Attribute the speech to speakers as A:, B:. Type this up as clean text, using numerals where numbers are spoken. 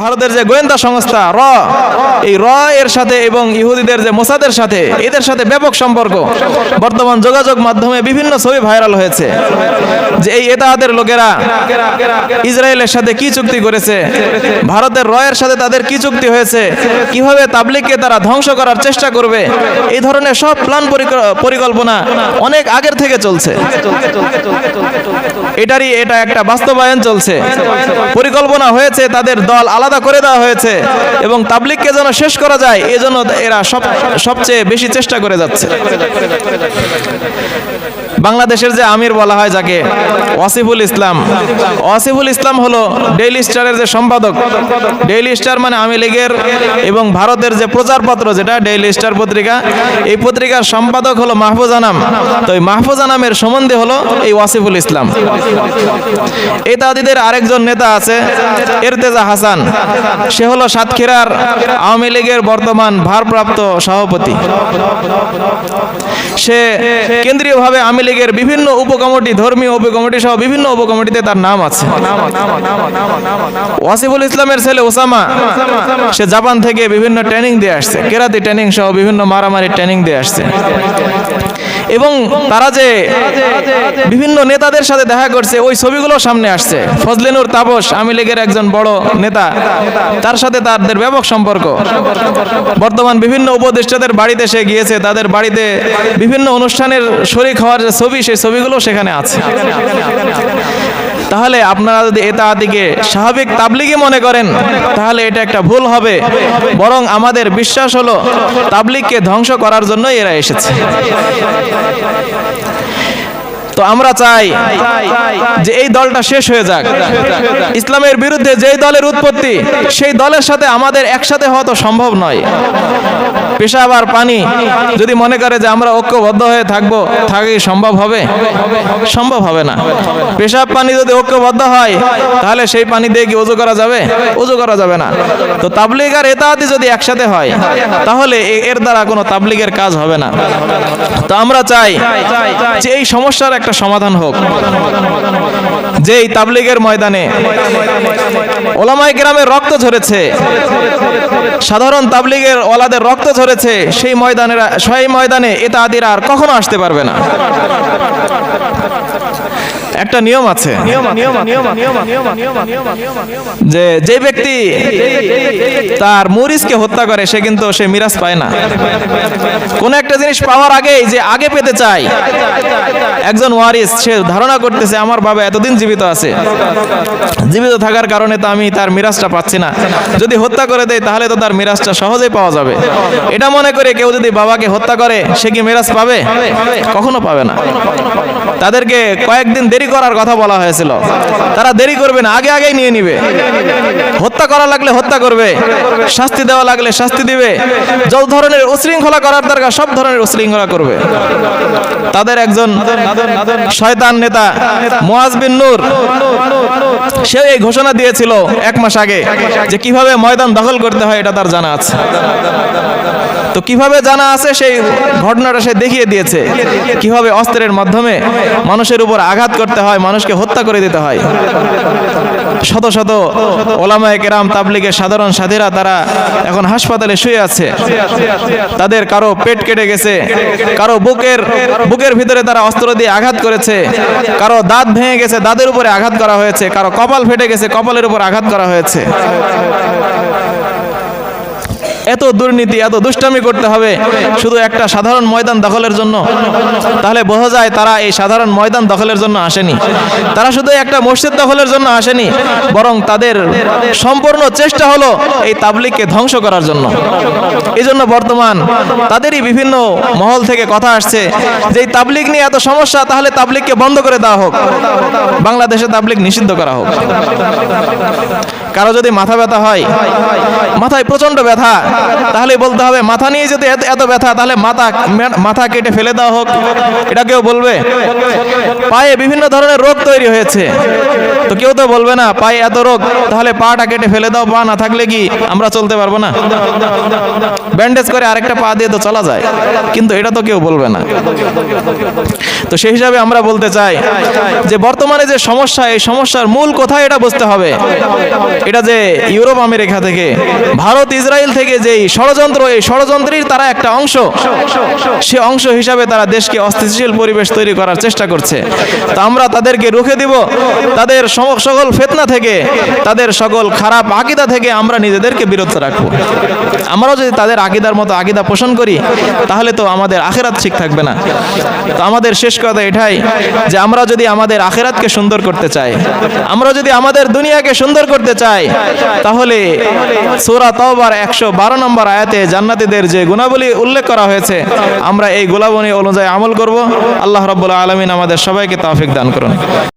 A: ভারতের যে গোয়েন্দা সংস্থা এই এর সাথে এবং ইহুদিদের যে মোসাদের সাথে এদের সাথে ব্যাপক সম্পর্ক। বর্তমান যোগাযোগ মাধ্যমে বিভিন্ন ছবি ভাইরাল হয়েছে যে এই এতাহাদের লোকেরা ইসরায়েলের সাথে কি চুক্তি করেছে, ভারতের এর সাথে তাদের কি চুক্তি হয়েছে, কিভাবে তাবলীগকে তারা ধ্বংস করার চেষ্টা করবে, এই ধরনের সব প্ল্যান পরিকল্পনা অনেক আগের থেকে চলছে। এটা একটা বাস্তবায়ন চলছে, পরিকল্পনা হয়েছে, তাদের দল আলাদা করে দেওয়া হয়েছে এবং তাবলীগকে যেন শেষ করা যায় এজন্য এরা সবচেয়ে বেশি চেষ্টা করে যাচ্ছে। বাংলাদেশের যে আমির বলা হয় যাকে ওয়াসিফুল ইসলাম হলো ডেইলি স্টারের যে সম্পাদক। ডেইলি স্টার মানে আওয়ামী লীগের এবং ভারতের যে প্রচারপত্র যেটা ডেইলি স্টার পত্রিকা, এই পত্রিকার সম্পাদক হলো মাহফুজ আনাম। তো এই মাহফুজ আনামের সম্বন্ধে হলো এই ওয়াসিফুল ইসলাম। এই তাদের আরেকজন নেতা আছে এরতেজা হাসান, সে হলো সাতক্ষীরার আওয়ামী লীগের বর্তমান ভারপ্রাপ্ত সভাপতি। সে কেন্দ্রীয়ভাবে আওয়ামী লীগের বিভিন্ন উপকমিটি, ধর্মীয় উপকমিটি সহ বিভিন্ন উপকমিটিতে তার নাম আছে। ওয়াসিফুল ইসলামের ছেলে ওসামা, সে জাপান থেকে বিভিন্ন ট্রেনিং দিয়ে আসছে, কেরাতি ট্রেনিং সহ বিভিন্ন মারামারি ট্রেনিং দিয়ে আসছে। এবং তারা যে বিভিন্ন নেতাদের সাথে দেখা করছে ওই ছবিগুলো সামনে আসছে। ফজলেনুর তাপস আওয়ামী লীগের একজন বড় নেতা, তার সাথে তাদের ব্যাপক সম্পর্ক। বর্তমান বিভিন্ন উপদেষ্টাদের বাড়িতে সে গিয়েছে, তাদের বাড়িতে বিভিন্ন অনুষ্ঠানের শরীক হওয়ার যে ছবি, সেই ছবিগুলো সেখানে আছে। তাহলে আপনারা যদি এতাআতিকে স্বাভাবিক তাবলীগই মনে করেন তাহলে এটা একটা ভুল হবে। বরং আমাদের বিশ্বাস হলো তাবলীগকে ধ্বংস করার জন্য এরা এসেছে। তো আমরা চাই যে এই দলটা শেষ হয়ে যাক। ইসলামের বিরুদ্ধে যেই দলের উৎপত্তি, সেই দলের সাথে আমাদের একসাথে হওয়া তো সম্ভব নয়। পেশাব আর পানি যদি মনে করে যে আমরা ঐক্যবদ্ধ হয়ে থাকি সম্ভব হবে? সম্ভব হবে না। পেশাব পানি যদি ঐক্যবদ্ধ হয় তাহলে সেই পানি দিয়ে কি ওযু করা যাবে? ওযু করা যাবে না। তো তাবলীগ আর এতাআতি যদি একসাথে হয় তাহলে এর দ্বারা কোনো তাবলীগের কাজ হবে না। তো আমরা চাই যে এই সমস্যার একটা সমাধান হোক। যে এই তাবলীগের ময়দানে ওলামায়ে কেরামের রক্ত ঝরেছে, সাধারণ তাবলীগের ওলাদের রক্ত ঝরেছে, সেই ময়দানে এতাআতিরা আর কখনো আসতে পারবে না। একটা নিয়ম আছে যে ব্যক্তি তার মুরিসকে হত্যা করে সে কিন্তু সে মিরাস পায় না। কোন একটা জিনিস পাওয়ার আগেই যে আগে পেতে চায়, একজন ওয়ারিস সে ধারণা করতেছে আমার বাবা এতদিন জীবিত আছে, জীবিত থাকার কারণে তো আমি তার মিরাসটা পাচ্ছি না, যদি হত্যা করে দেয় তাহলে তো তার মিরাসটা সহজেই পাওয়া যাবে। এটা মনে করে কেউ যদি বাবাকে হত্যা করে সে কি মিরাস পাবে? কখনো পাবে না। তাদেরকে কয়েকদিন দেরি করার কথা বলা হয়েছিল, তারা দেরি করবে না, আগেই নিয়ে নিবে। হত্যা করা লাগলে হত্যা করবে, শাস্তি দেওয়া লাগলে শাস্তি দিবে, যত ধরনের উশৃঙ্খলা করার দরকার সব ধরনের উশৃঙ্খলা করবে। তাদের একজন শয়তান নেতা মুআজ বিন নূর, সে এই ঘোষণা দিয়েছিল 1 মাস আগে যে কিভাবে ময়দান দখল করতে হয় এটা তার জানা আছে। তো কিভাবে জানা আছে সেই ঘটনাটা সে দেখিয়ে দিয়েছে, কিভাবে অস্ত্রের মাধ্যমে মানুষের উপর আঘাত করতে হয়, মানুষকে হত্যা করে দিতে হয়। শত শত ওলামায়ে কেরাম তাবলীগের সাধারণ সাথীরা তারা এখন হাসপাতালে শুয়ে আছে। তাদের কারো পেট কেটে গেছে, কারো বুকের ভিতরে তারা অস্ত্র দিয়ে আঘাত করেছে, কারো দাঁত ভেঙে গেছে, দাঁতের উপরে আঘাত করা হয়েছে, কারো কপাল ফেটে গেছে, কপালের উপর আঘাত করা হয়েছে। এত দুর্নীতি, এত দুষ্টামি করতে হবে শুধু একটা সাধারণ ময়দান দখলের জন্য? তাহলে বোঝা যায় তারা এই সাধারণ ময়দান দখলের জন্য আসেনি, তারা শুধু একটা মসজিদ দখলের জন্য আসেনি, বরং তাদের সম্পূর্ণ চেষ্টা হলো এই তাবলীগকে ধ্বংস করার জন্য। এই জন্য বর্তমান তাদেরই বিভিন্ন মহল থেকে কথা আসছে যে এই তাবলীগ নিয়ে এত সমস্যা, তাহলে তাবলীগকে বন্ধ করে দেওয়া হোক, বাংলাদেশে তাবলীগ নিষিদ্ধ করা হোক। কারো যদি মাথা ব্যথা হয়, মাথায় প্রচন্ড ব্যথা, তাহলে বলতে হবে মাথা নিয়ে যদি এত ব্যথা, তাহলে মাথা কেটে ফেলে দেওয়া হোক, এটা কেউ বলবে? পায়ে বিভিন্ন ধরনের রোগ তৈরি হয়েছে, তো কেউ তো বলবে না পায়ে এত রোগ, তাহলে পাটা কেটে ফেলে দাও, পা না থাকলে কি আমরা চলতে পারবো না? ব্যান্ডেজ করে আরেকটা পা দিয়ে তো চলা যায়, কিন্তু এটা তো কেউ বলবে না। তো সেই হিসাবে আমরা বলতে চাই যে বর্তমানে যে সমস্যা, এই সমস্যার মূল কোথায় এটা বুঝতে হবে। এটা যে ইউরোপ আমেরিকা থেকে, ভারত ইসরায়েল থেকে যেই ষড়যন্ত্র, এই ষড়যন্ত্রের তারা একটা অংশ, সে অংশ হিসাবে তারা দেশকে অস্থিতিশীল পরিবেশ তৈরি করার চেষ্টা করছে। তা আমরা তাদেরকে রুখে দিব, তাদের সকল ফিতনা থেকে, তাদের সকল খারাপ আকীদা থেকে আমরা নিজেদেরকে বিরত রাখবো। আমরাও যদি তাদের আকীদার মতো আকীদা পোষণ করি, তাহলে তো আমাদের আখিরাত ঠিক থাকবে না। তো আমাদের শেষ কথা এটাই যে আমরা যদি আমাদের আখিরাতকে সুন্দর করতে চাই, আমরা যদি আমাদের দুনিয়াকে সুন্দর করতে চাই, তাহলে সূরা তাওবার 112 নম্বর আয়াতে জান্নাতীদের যে গুণাবলী উল্লেখ করা হয়েছে, আমরা এই গুণাবলী অনুযায়ী আমল করব। আল্লাহ রাব্বুল আলামিন আমাদের সবাইকে তৌফিক দান করুন।